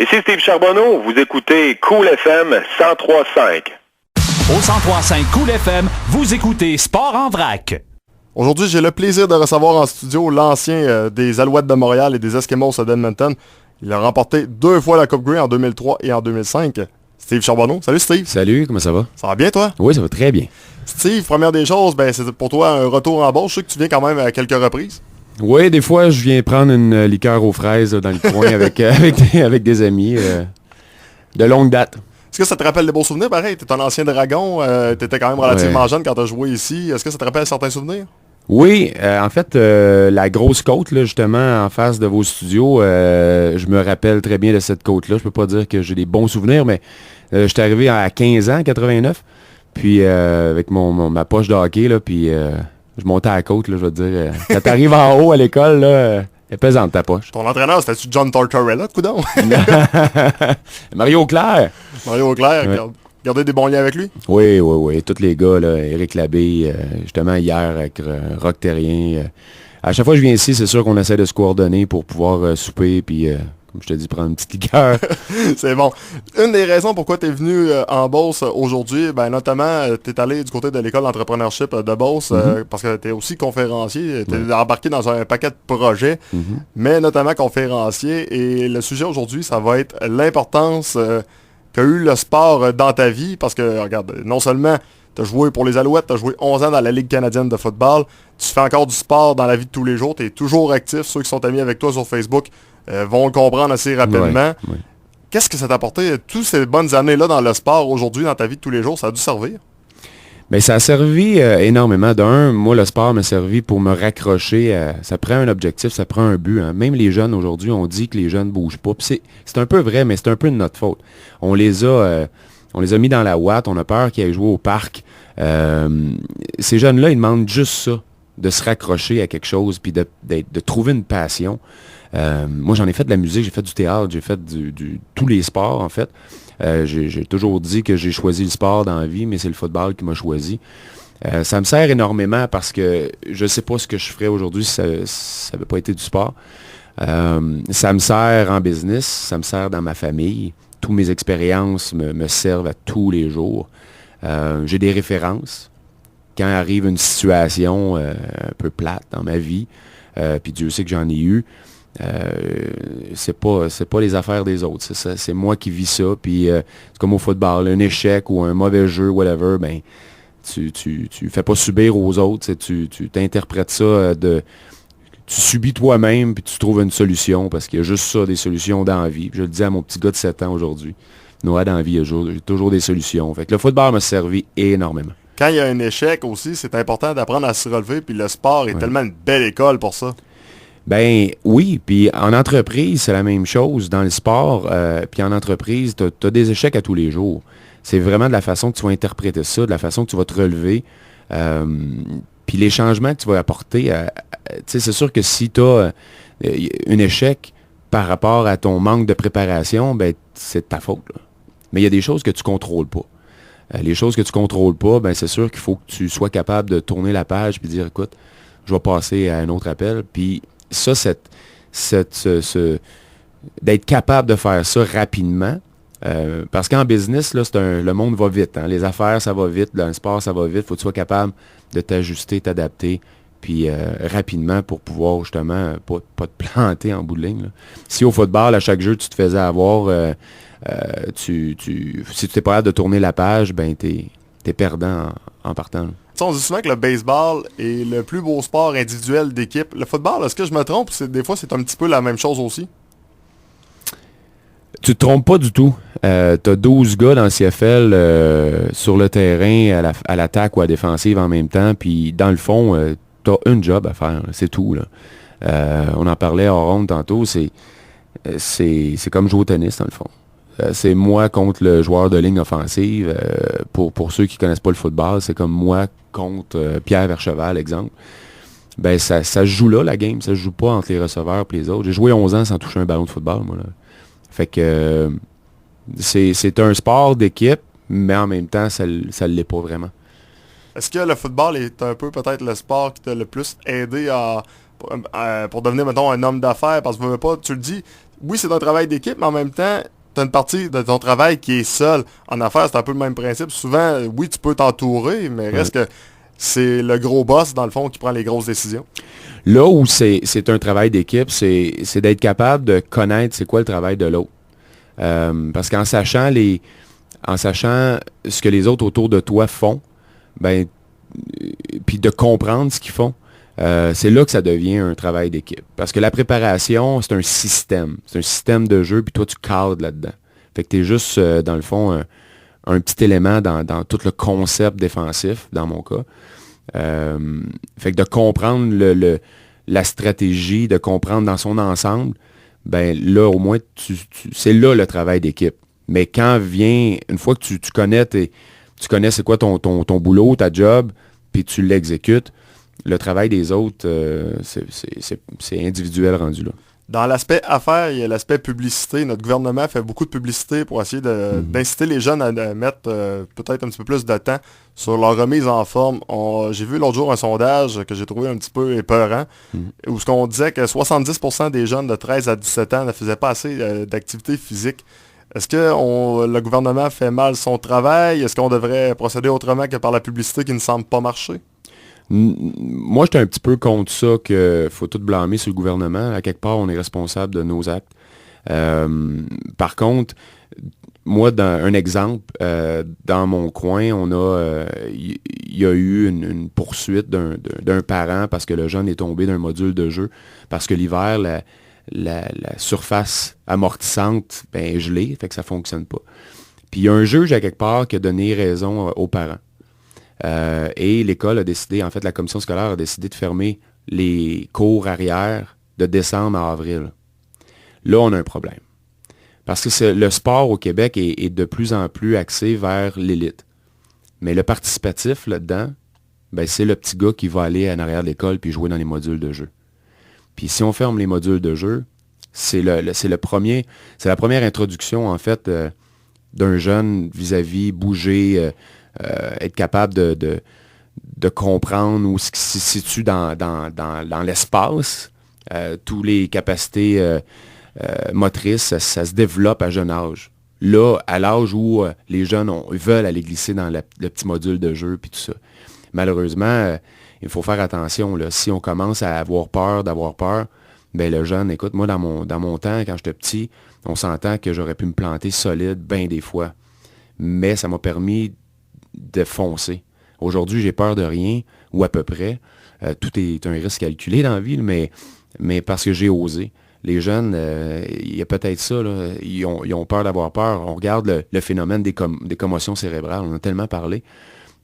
Ici Steve Charbonneau, vous écoutez Cool FM 103.5. Au 103.5 Cool FM, vous écoutez Sport en vrac. Aujourd'hui, j'ai le plaisir de recevoir en studio l'ancien des Alouettes de Montréal et des Eskimos d'Edmonton. Il a remporté 2 fois la Coupe Grey en 2003 et en 2005. Steve Charbonneau. Salut Steve. Salut, comment ça va? Ça va bien toi? Oui, ça va très bien. Steve, première des choses, c'est pour toi un retour en bourse. Je sais que tu viens quand même à quelques reprises. Oui, des fois, je viens prendre une liqueur aux fraises dans le coin avec des amis de longue date. Est-ce que ça te rappelle des beaux souvenirs? Pareil, t'es un ancien dragon, t'étais quand même relativement jeune quand t'as joué ici. Est-ce que ça te rappelle certains souvenirs? Oui, en fait, la grosse côte, là, justement, en face de vos studios, je me rappelle très bien de cette côte-là. Je peux pas dire que j'ai des bons souvenirs, mais je suis arrivé à 15 ans, 89, puis avec ma poche de hockey, là, puis je montais à la côte, là, je veux dire. Quand t'arrives en haut à l'école, là, elle est pesante ta poche. Ton entraîneur, c'était-tu John Tortorella, coudonc? Mario Claire. Mario Claire, Ouais. Gardez des bons liens avec lui? Oui. Tous les gars, là, Éric Labbé, justement hier avec Rock Terrien. À chaque fois que je viens ici, c'est sûr qu'on essaie de se coordonner pour pouvoir souper, puis, comme je te dis, prendre une petite liqueur. C'est bon. Une des raisons pourquoi tu es venu en Beauce aujourd'hui, notamment, tu es allé du côté de l'école d'entrepreneurship de Beauce, parce que tu es aussi conférencier, tu es embarqué dans un paquet de projets, mais notamment conférencier. Et le sujet aujourd'hui, ça va être l'importance qu'a eu le sport dans ta vie, parce que, regarde, non seulement tu as joué pour les Alouettes, tu as joué 11 ans dans la Ligue canadienne de football, tu fais encore du sport dans la vie de tous les jours, tu es toujours actif, ceux qui sont amis avec toi sur Facebook vont le comprendre assez rapidement. Ouais. Qu'est-ce que ça t'a apporté, toutes ces bonnes années-là dans le sport aujourd'hui, dans ta vie de tous les jours, ça a dû servir? Mais ça a servi énormément. Moi, le sport m'a servi pour me raccrocher. Ça prend un objectif, ça prend un but. Hein. Même les jeunes aujourd'hui, on dit que les jeunes ne bougent pas. Puis c'est un peu vrai, mais c'est un peu de notre faute. On les a mis dans la ouate, on a peur qu'ils aillent jouer au parc. Ces jeunes-là, ils demandent juste ça, de se raccrocher à quelque chose, puis de trouver une passion. Moi, j'en ai fait de la musique, j'ai fait du théâtre, j'ai fait tous les sports, en fait. J'ai toujours dit que j'ai choisi le sport dans la vie, mais c'est le football qui m'a choisi. Ça me sert énormément parce que je ne sais pas ce que je ferais aujourd'hui si ça n'avait pas été du sport. Ça me sert en business, ça me sert dans ma famille. Toutes mes expériences me servent à tous les jours. J'ai des références. Quand arrive une situation un peu plate dans ma vie, puis Dieu sait que j'en ai eu, c'est pas les affaires des autres, c'est moi qui vis ça, puis c'est comme au football, un échec ou un mauvais jeu, whatever, tu fais pas subir aux autres, tu t'interprètes ça tu subis toi-même, puis tu trouves une solution, parce qu'il y a juste ça, des solutions dans la vie. Puis je le dis à mon petit gars de 7 ans aujourd'hui, Noah, dans la vie, il y a toujours des solutions. Fait que le football m'a servi énormément. Quand il y a un échec aussi, c'est important d'apprendre à se relever, puis le sport est tellement une belle école pour ça. Ben oui, puis en entreprise, c'est la même chose. Dans le sport, puis en entreprise, tu as des échecs à tous les jours. C'est vraiment de la façon que tu vas interpréter ça, de la façon que tu vas te relever. Puis les changements que tu vas apporter, c'est sûr que si tu as un échec par rapport à ton manque de préparation, c'est de ta faute, là. Mais il y a des choses que tu ne contrôles pas. Les choses que tu ne contrôles pas, c'est sûr qu'il faut que tu sois capable de tourner la page et dire, écoute, je vais passer à un autre appel. Puis ça, d'être capable de faire ça rapidement, parce qu'en business, là, le monde va vite. Hein. Les affaires, ça va vite. Dans le sport, ça va vite. Il faut que tu sois capable de t'ajuster, t'adapter, puis rapidement pour pouvoir justement pas te planter en bout de ligne, là. Si au football, à chaque jeu, tu te faisais avoir, si tu n'es pas capable de tourner la page, t'es perdant en partant. On dit souvent que le baseball est le plus beau sport individuel d'équipe. Le football, est-ce que je me trompe? Des fois, c'est un petit peu la même chose aussi. Tu te trompes pas du tout. T'as 12 gars dans le CFL sur le terrain, à l'attaque ou à la défensive en même temps, puis dans le fond, t'as un job à faire, c'est tout, là. On en parlait hors ronde tantôt, c'est comme jouer au tennis, dans le fond. C'est moi contre le joueur de ligne offensive. Pour ceux qui connaissent pas le football, c'est comme moi contre Pierre Vercheval, exemple. Ça se joue là, la game. Ça se joue pas entre les receveurs et les autres. J'ai joué 11 ans sans toucher un ballon de football, moi, là. Fait que c'est un sport d'équipe, mais en même temps, ça l'est pas vraiment. Est-ce que le football est un peu peut-être le sport qui t'a le plus aidé pour devenir, mettons, un homme d'affaires? Parce que tu le dis, oui, c'est un travail d'équipe, mais en même temps, tu as une partie de ton travail qui est seul. En affaires, c'est un peu le même principe. Souvent, oui, tu peux t'entourer, mais reste que c'est le gros boss, dans le fond, qui prend les grosses décisions. Là où c'est un travail d'équipe, c'est d'être capable de connaître c'est quoi le travail de l'autre. Parce qu'en sachant ce que les autres autour de toi font, ben, puis de comprendre ce qu'ils font, c'est là que ça devient un travail d'équipe. Parce que la préparation, c'est un système. C'est un système de jeu, puis toi, tu cadres là-dedans. Fait que tu es juste, dans le fond, un petit élément dans tout le concept défensif, dans mon cas. Fait que de comprendre la stratégie, de comprendre dans son ensemble, ben là, au moins, c'est là le travail d'équipe. Mais quand vient, une fois que tu connais c'est quoi ton boulot, ta job, puis tu l'exécutes, le travail des autres, c'est individuel rendu là. Dans l'aspect affaires, il y a l'aspect publicité. Notre gouvernement fait beaucoup de publicité pour essayer d'inciter les jeunes à mettre peut-être un petit peu plus de temps sur leur remise en forme. J'ai vu l'autre jour un sondage que j'ai trouvé un petit peu épeurant, où ce qu'on disait que 70% des jeunes de 13 à 17 ans ne faisaient pas assez d'activité physique. Est-ce que le gouvernement fait mal son travail? Est-ce qu'on devrait procéder autrement que par la publicité qui ne semble pas marcher? Moi, j'étais un petit peu contre ça, qu'il faut tout blâmer sur le gouvernement. À quelque part, on est responsable de nos actes. Par contre, moi, un exemple, dans mon coin, il y a eu une poursuite d'un parent parce que le jeune est tombé d'un module de jeu, parce que l'hiver, la surface amortissante est gelée, fait que ça ne fonctionne pas. Puis il y a un juge à quelque part qui a donné raison aux parents. Et l'école a décidé, en fait, la commission scolaire a décidé de fermer les cours arrière de décembre à avril. Là, on a un problème. Parce que le sport au Québec est de plus en plus axé vers l'élite. Mais le participatif là-dedans, ben, c'est le petit gars qui va aller en arrière de l'école puis jouer dans les modules de jeu. Puis si on ferme les modules de jeu, c'est la première introduction, en fait, d'un jeune vis-à-vis bouger, être capable de comprendre où ce qui se situe dans l'espace. Toutes les capacités motrices, ça se développe à jeune âge. Là, à l'âge où les jeunes veulent aller glisser dans le petit module de jeu puis tout ça. Malheureusement, il faut faire attention. Là. Si on commence à avoir peur d'avoir peur, ben le jeune, écoute, moi, dans mon temps, quand j'étais petit, on s'entend que j'aurais pu me planter solide bien des fois. Mais ça m'a permis de foncer. Aujourd'hui, j'ai peur de rien, ou à peu près. Tout est un risque calculé dans la vie, mais parce que j'ai osé. Les jeunes, il y a peut-être ça, là, ils ont peur d'avoir peur. On regarde le phénomène des commotions cérébrales. On en a tellement parlé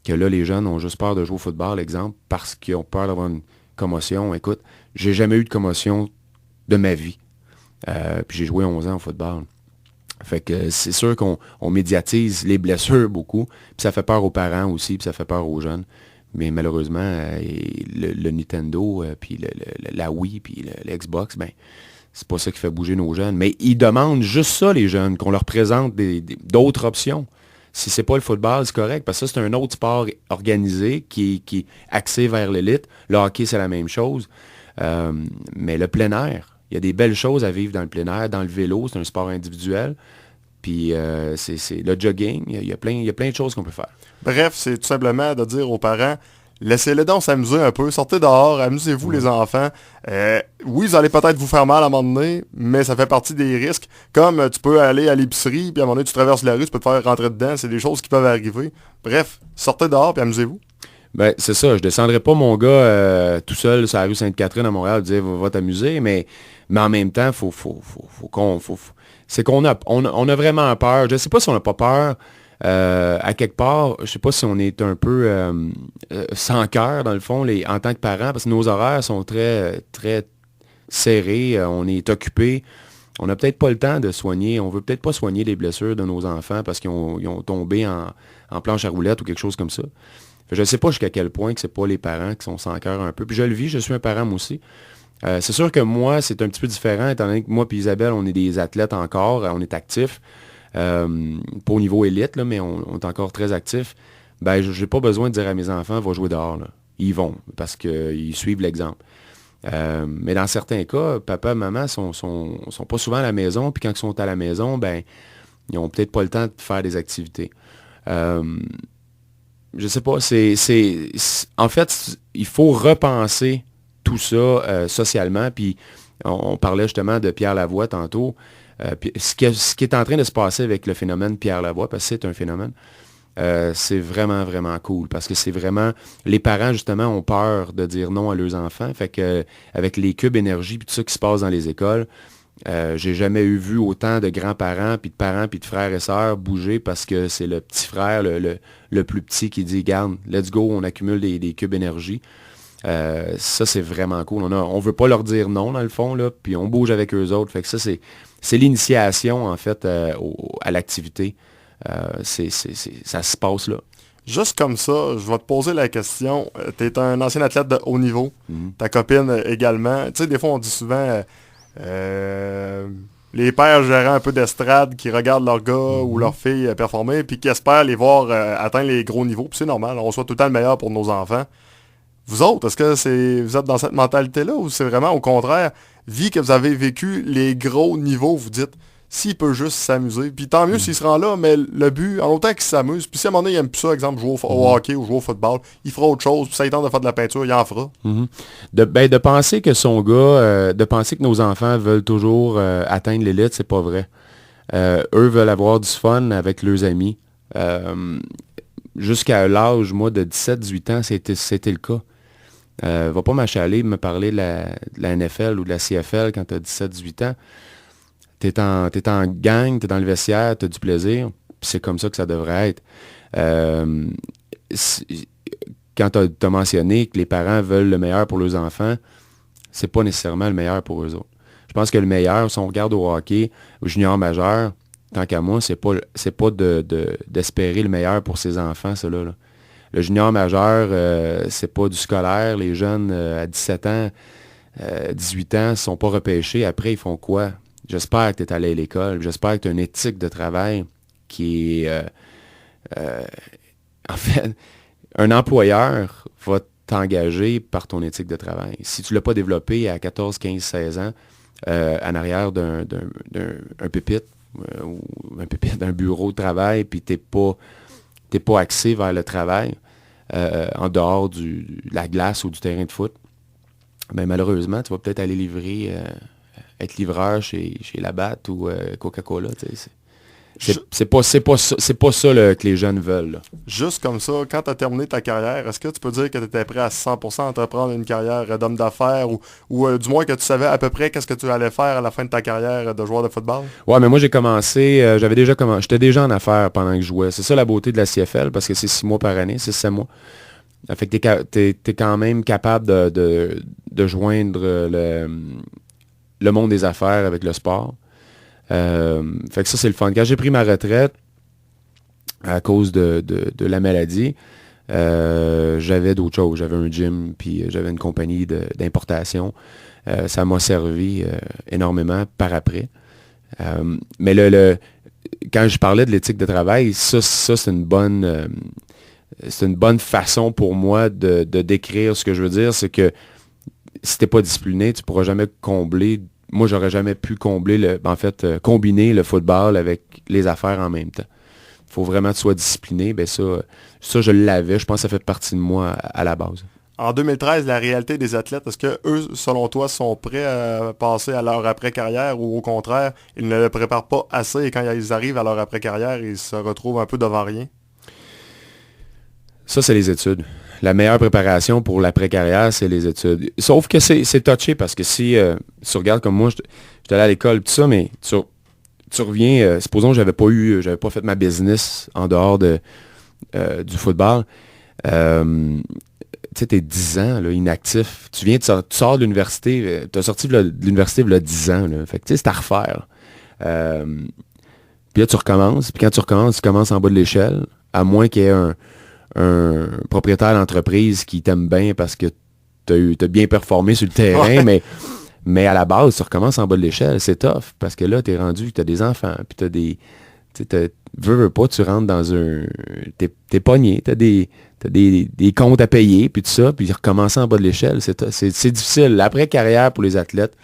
que là, les jeunes ont juste peur de jouer au football, exemple, parce qu'ils ont peur d'avoir une commotion. Écoute, j'ai jamais eu de commotion de ma vie. Puis j'ai joué 11 ans au football. Fait que c'est sûr qu'on médiatise les blessures beaucoup, puis ça fait peur aux parents aussi, puis ça fait peur aux jeunes. Mais malheureusement, le Nintendo, puis la Wii, puis le Xbox, ben c'est pas ça qui fait bouger nos jeunes. Mais ils demandent juste ça, les jeunes, qu'on leur présente d'autres options. Si c'est pas le football, c'est correct, parce que ça, c'est un autre sport organisé qui est axé vers l'élite. Le hockey, c'est la même chose. Mais le plein air, il y a des belles choses à vivre dans le plein air, dans le vélo, c'est un sport individuel. Puis c'est le jogging, il y a plein de choses qu'on peut faire. Bref, c'est tout simplement de dire aux parents, laissez-les donc s'amuser un peu, sortez dehors, amusez-vous les enfants. Oui, vous allez peut-être vous faire mal à un moment donné, mais ça fait partie des risques. Comme tu peux aller à l'épicerie, puis à un moment donné, tu traverses la rue, tu peux te faire rentrer dedans, c'est des choses qui peuvent arriver. Bref, sortez dehors, puis amusez-vous. Ben, c'est ça, je descendrai pas mon gars tout seul sur la rue Sainte-Catherine à Montréal dire va t'amuser, mais en même temps, c'est qu'on a vraiment peur. Je sais pas si on n'a pas peur. À quelque part, je sais pas si on est un peu sans cœur, dans le fond, en tant que parents, parce que nos horaires sont très, très serrés, on est occupés. On n'a peut-être pas le temps de soigner, on veut peut-être pas soigner les blessures de nos enfants parce qu'ils ont tombé en planche à roulettes ou quelque chose comme ça. Je ne sais pas jusqu'à quel point que c'est pas les parents qui sont sans cœur un peu. Puis je le vis, je suis un parent moi aussi. C'est sûr que moi, c'est un petit peu différent, étant donné que moi et Isabelle, on est des athlètes encore, on est actifs. Pas au niveau élite, là, mais on est encore très actifs. Ben, je n'ai pas besoin de dire à mes enfants, va jouer dehors. Là. Ils vont, parce qu'ils suivent l'exemple. Mais dans certains cas, papa et maman sont pas souvent à la maison, puis quand ils sont à la maison, ben ils n'ont peut-être pas le temps de faire des activités. Je sais pas, en fait, il faut repenser tout ça socialement, puis on parlait justement de Pierre Lavoie tantôt. Puis ce qui est en train de se passer avec le phénomène Pierre Lavoie, parce que c'est un phénomène, c'est vraiment, vraiment cool. Parce que c'est vraiment... Les parents, justement, ont peur de dire non à leurs enfants. Fait que avec les cubes énergie puis tout ça qui se passe dans les écoles, j'ai jamais vu autant de grands-parents, puis de parents, puis de frères et sœurs bouger parce que c'est le petit frère, le plus petit qui dit « Garde, let's go, on accumule des cubes énergie ». Ça, c'est vraiment cool. On veut pas leur dire non, dans le fond, là, puis on bouge avec eux autres. Fait que ça, c'est l'initiation, en fait, à l'activité. Ça se passe là. Juste comme ça, je vais te poser la question. Tu es un ancien athlète de haut niveau. Ta copine également. Tu sais, des fois, on dit souvent les pères gérant un peu d'estrade qui regardent leurs gars ou leurs filles performer puis qui espèrent les voir atteindre les gros niveaux. Puis c'est normal, on soit tout le temps le meilleur pour nos enfants. Vous autres, est-ce que vous êtes dans cette mentalité-là ou c'est vraiment au contraire, vie que vous avez vécu les gros niveaux, vous dites, s'il peut juste s'amuser, puis tant mieux s'il se rend là, mais le but, en autant qu'il s'amuse, puis si à un moment donné, il aime plus ça, exemple, jouer au hockey ou jouer au football, il fera autre chose, puis ça il tente de faire de la peinture, il en fera. De penser que son gars, de penser que nos enfants veulent toujours atteindre l'élite, c'est pas vrai. Eux veulent avoir du fun avec leurs amis. Jusqu'à l'âge, moi, de 17-18 ans, c'était le cas. Va pas m'achaler, me parler de la NFL ou de la CFL quand tu as 17-18 ans. T'es en gang, t'es dans le vestiaire, t'as du plaisir, puis c'est comme ça que ça devrait être. Quand t'as mentionné que les parents veulent le meilleur pour leurs enfants, c'est pas nécessairement le meilleur pour eux autres. Je pense que le meilleur, si on regarde au hockey, au junior majeur, tant qu'à moi, c'est pas d'espérer le meilleur pour ses enfants, cela, là. Le junior majeur, c'est pas du scolaire. Les jeunes à 17 ans, 18 ans, ne sont pas repêchés. Après, ils font quoi? J'espère que tu es allé à l'école. J'espère que tu as une éthique de travail qui est... en fait, un employeur va t'engager par ton éthique de travail. Si tu ne l'as pas développé à 14, 15, 16 ans, en arrière d'un pupitre, ou un pupitre d'un bureau de travail, puis tu n'es pas axé vers le travail, en dehors de la glace ou du terrain de foot, ben malheureusement, tu vas peut-être aller livrer, être livreur chez Labatt ou Coca-Cola. C'est pas ça là, que les jeunes veulent. Là. Juste comme ça, quand tu as terminé ta carrière, est-ce que tu peux dire que tu étais prêt à 100% à entreprendre une carrière d'homme d'affaires ou du moins que tu savais à peu près qu'est-ce que tu allais faire à la fin de ta carrière de joueur de football? Ouais, mais moi j'ai commencé, j'étais déjà en affaires pendant que je jouais. C'est ça la beauté de la CFL parce que c'est 6 mois par année, c'est 7 mois. Fait que t'es quand même capable de joindre le monde des affaires avec le sport. Fait que ça, c'est le fun. Quand j'ai pris ma retraite, à cause de la maladie, j'avais d'autres choses. J'avais un gym, puis j'avais une compagnie d'importation. Ça m'a servi énormément par après. Mais quand je parlais de l'éthique de travail, ça c'est une bonne façon pour moi de décrire ce que je veux dire. C'est que si t'es pas discipliné, tu pourras jamais combler. Moi, j'aurais jamais pu combiner le football avec les affaires en même temps. Il faut vraiment que tu sois discipliné. Ben ça, je l'avais. Je pense que ça fait partie de moi à la base. En 2013, la réalité des athlètes, est-ce que eux, selon toi, sont prêts à passer à leur après-carrière ou au contraire, ils ne le préparent pas assez et quand ils arrivent à leur après-carrière, ils se retrouvent un peu devant rien? Ça, c'est les études. La meilleure préparation pour l'après-carrière, c'est les études. Sauf que c'est touché parce que si tu regardes comme moi, j'étais allé à l'école, tout ça, mais tu reviens, supposons que j'avais pas fait ma business en dehors du football. Tu sais, t'es 10 ans, là, inactif. Tu sors de l'université, tu as sorti de l'université il y a 10 ans. Là. Fait que tu sais, c'est à refaire. Puis là, tu recommences. Puis quand tu recommences, tu commences en bas de l'échelle, à moins qu'il y ait un propriétaire d'entreprise qui t'aime bien parce que tu as bien performé sur le terrain, mais à la base, tu recommences en bas de l'échelle. C'est tough parce que là, tu es rendu, tu as des enfants, puis tu veux pas, tu rentres dans un... T'es pogné, t'as des comptes à payer, puis tout ça, puis recommencer en bas de l'échelle, c'est difficile. L'après-carrière pour les athlètes,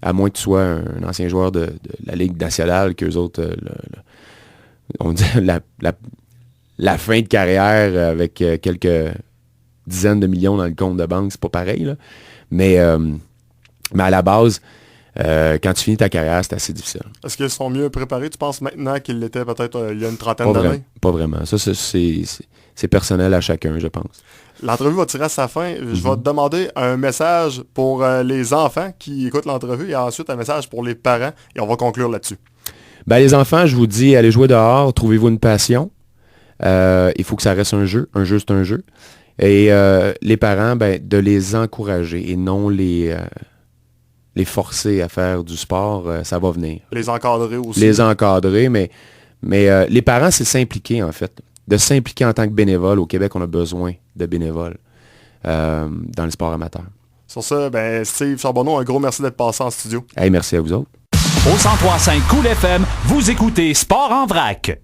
à moins que tu sois un ancien joueur de la Ligue nationale, qu'eux autres, on dit la fin de carrière avec quelques dizaines de millions dans le compte de banque, c'est pas pareil, là. Mais à la base, quand tu finis ta carrière, c'est assez difficile. Est-ce qu'ils sont mieux préparés, tu penses, maintenant qu'ils l'étaient peut-être il y a une trentaine d'années? Pas vraiment. Ça, c'est personnel à chacun, je pense. L'entrevue va tirer à sa fin. Je vais te demander un message pour les enfants qui écoutent l'entrevue et ensuite un message pour les parents et on va conclure là-dessus. Ben, les enfants, je vous dis, allez jouer dehors, trouvez-vous une passion. Il faut que ça reste un jeu. Un jeu, c'est un jeu. Et les parents, ben, de les encourager et non les forcer à faire du sport, ça va venir. Les encadrer aussi. Les encadrer, mais les parents, c'est s'impliquer, en fait. De s'impliquer en tant que bénévole. Au Québec, on a besoin de bénévoles dans le sport amateur. Sur ça, ben, Steve Charbonneau, un gros merci d'être passé en studio. Hey, merci à vous autres. Au 103.5 Cool FM, vous écoutez Sport en vrac.